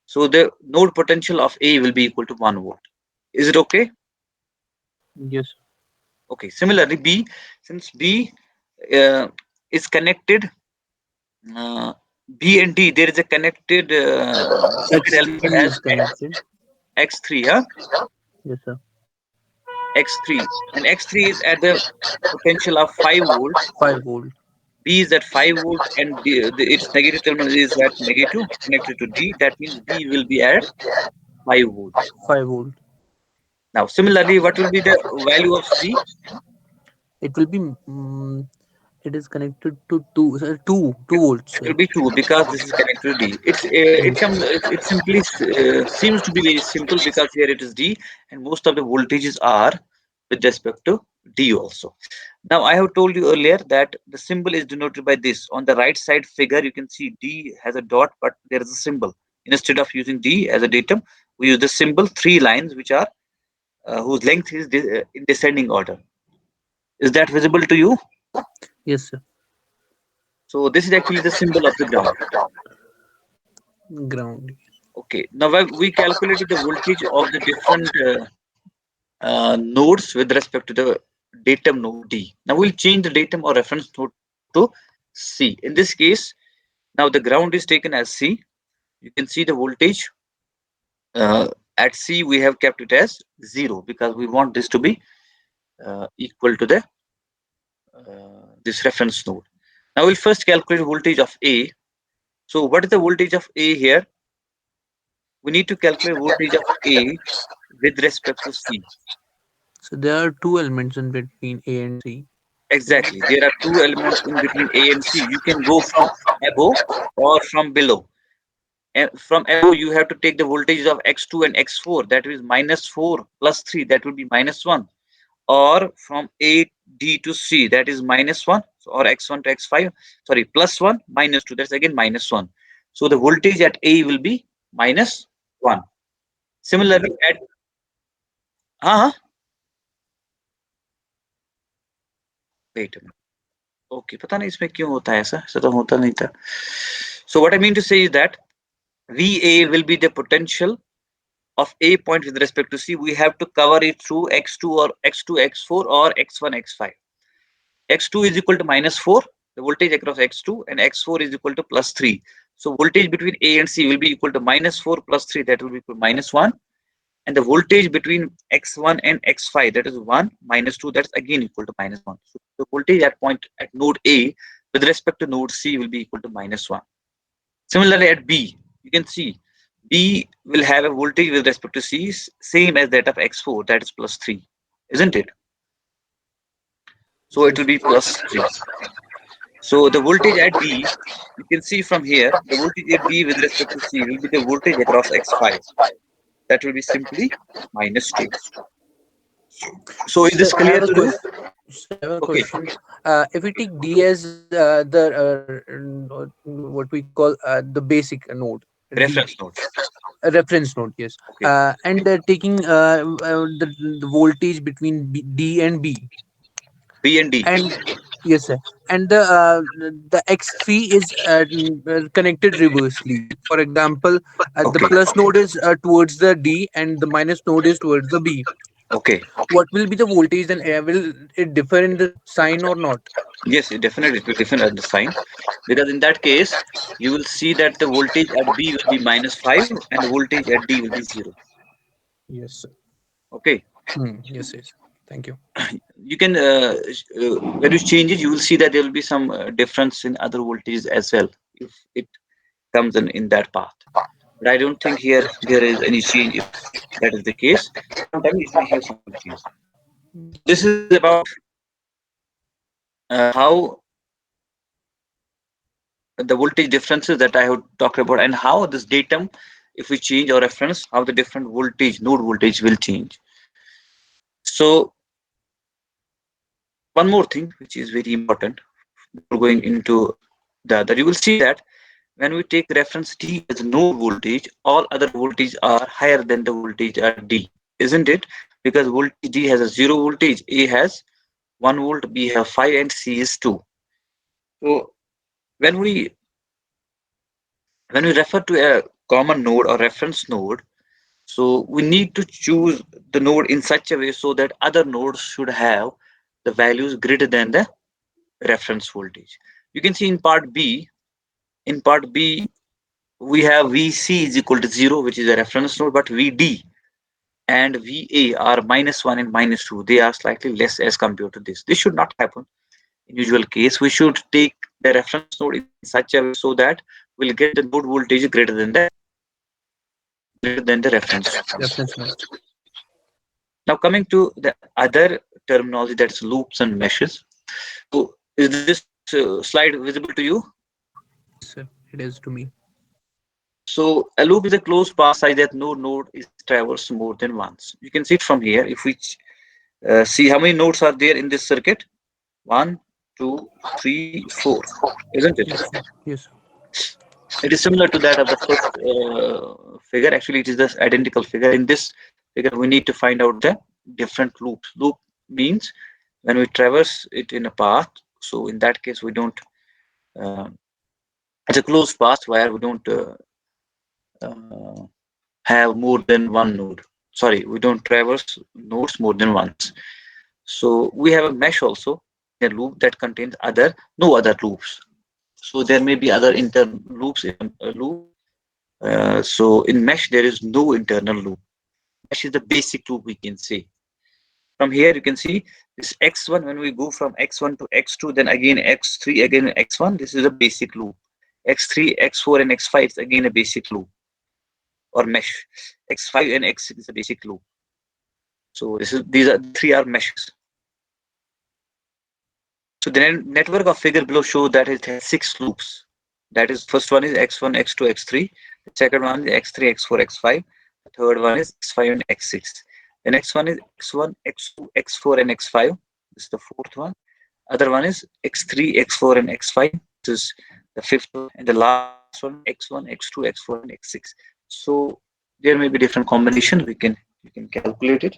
So the node potential of A will be equal to 1 volt. Is it okay? Yes. Okay. Similarly, B, since B uh, is connected, uh, B and D, there is a connected circuit element X3 as is connected. X3, huh? Yes, sir. X3. And X3 is at the potential of 5 volt. 5 volt. B is at 5 volt and its negative terminal is at negative connected to D. That means B will be at 5 volt. 5 volt. Now, similarly, what will be the value of C? It will be. It is connected to two It, volts, it sir. will be 2 because this is connected to D. It simply seems to be very simple because here it is D and most of the voltages are with respect to D also. Now I have told you earlier that the symbol is denoted by this. On the right side figure you can see D has a dot but there is a symbol. Instead of using D as a datum, we use the symbol three lines which are whose length is in descending order. Is that visible to you? Yes, sir. So this is actually the symbol of the ground. Ground. Okay, now we calculated the voltage of the different nodes with respect to the datum node D. Now we'll change the datum or reference node to C. In this case, now the ground is taken as C. You can see the voltage uh, at C we have kept it as 0 because we want this to be equal to the this reference node. Now we'll first calculate voltage of A. So what is the voltage of A here? We need to calculate voltage of A with respect to C. So there are two elements in between A and C. Exactly. There are two elements in between A and C. You can go from above or from below. And from above, you have to take the voltages of x2 and x4. That is minus 4 plus 3. That will be minus 1. Or from A, D to C. That is minus 1. Or x1 to x5. Sorry, plus 1, minus 2. That's again minus 1. So the voltage at A will be minus 1. Similarly, at हाँ wait a minute. Okay, पता नहीं इसमें क्यों होता है ऐसा तो होता नहीं था. So what I mean to say is that VA will be the potential of A point with respect to C. We have to cover it through X2 or X2, X4 or X1, X5. X2 is equal to minus 4, the voltage across X2, and X4 is equal to plus 3. So voltage between A and C will be equal to minus 4 plus 3, that will be equal to minus 1. And the voltage between x1 and x5, that is 1 minus 2, that's again equal to minus 1. So the voltage at point at node A with respect to node C will be equal to minus 1. Similarly at B, you can see B will have a voltage with respect to C same as that of x4, that is plus 3, isn't it? So it will Yes. be plus 3. So the voltage at D, you can see from here, the voltage at D with respect to C will be the voltage across x5. That will be simply minus 2. So is this Sir, I clear have a to you? question. Sir, I have a Okay, question. If we take D as what we call the basic node, D, reference node. a reference node, yes, Okay, and taking the voltage between D and B, B and D. and yes, sir, and the X3 is connected reversely. For example, the Okay, plus node is towards the D, and the minus node is towards the B. okay. What will be the voltage then? Will it differ in the sign or not? Yes, definitely it will differ at the sign, because in that case you will see that the voltage at B will be minus 5 and the voltage at D will be 0. Yes, sir. Okay, Yes, yes. Thank you. you can when you change it, you will see that there will be some difference in other voltages as well if it comes in that path. But I don't think here there is any change if that is the case. Sometimes it may have some change. So this is about how the voltage differences that I have talked about, and how this datum, if we change our reference, how the different voltage, node voltage will change. So one more thing which is very important before going into the other, you will see that when we take reference D as node voltage, all other voltage are higher than the voltage at D, isn't it? Because voltage D has a zero voltage, A has 1 volt, B have 5, and C is 2. So when we when we refer to a common node or reference node, so we need to choose the node in such a way so that other nodes should have the values greater than the reference voltage. You can see in part B, we have VC is equal to 0, which is a reference node, but VD and VA are minus 1 and minus 2. They are slightly less as compared to this. This should not happen in usual case. We should take the reference node in such a way so that we'll get the node voltage greater than the reference. Reference node. Now coming to the other terminology, that's loops and meshes. So is this slide visible to you? Yes, sir. It is to me. So a loop is a closed path such that no node is traversed more than once. You can see it from here. If we see how many nodes are there in this circuit, one, two, three, four, isn't it? Yes, sir. Yes, sir. It is similar to that of the first figure. Actually, it is the identical figure. In this figure, we need to find out the different loops. Loop means when we traverse it in a path. So in that case, we don't. Uh, it's a closed path where we don't uh, have more than one node. Sorry, we don't traverse nodes more than once. So we have a mesh also, a loop that contains no other loops. So there may be other internal loops in a loop. So in mesh, there is no internal loop. Mesh is the basic loop, we can say. From here, you can see this x1. When we go from x1 to x2, then again x3, again x1, this is a basic loop. X3, x4, and x5 is again a basic loop or mesh. X5 and x6 is a basic loop. So these three are meshes. So the network of figure below shows that it has six loops. That is, first one is x1, x2, x3. The second one is x3, x4, x5. The third one is x5 and x6. The next one is x1, x2, x4, and x5. This is the fourth one. Other one is x3, x4, and x5. This is the fifth one. And the last one, x1, x2, x4, and x6. So there may be different combinations. You can calculate it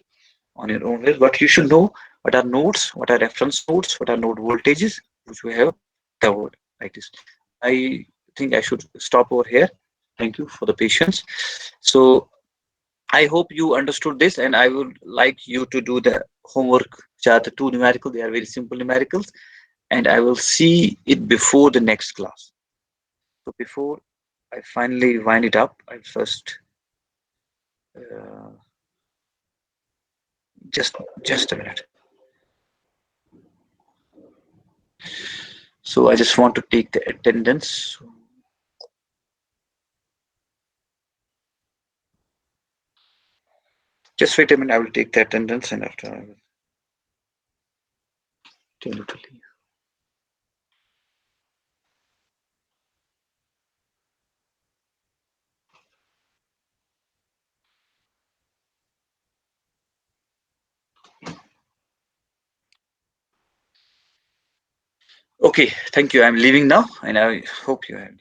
on your own way. But you should know what are nodes, what are reference nodes, what are node voltages, which we have covered like this. I think I should stop over here. Thank you for the patience. So I hope you understood this, and I would like you to do the homework, which are the two numerical. They are very simple numericals, and I will see it before the next class. So before I finally wind it up, I first uh, Just just a minute. So I just want to take the attendance. Just wait a minute. I will take the attendance and after I will tell you to leave. Okay, thank you. I'm leaving now, and I hope you have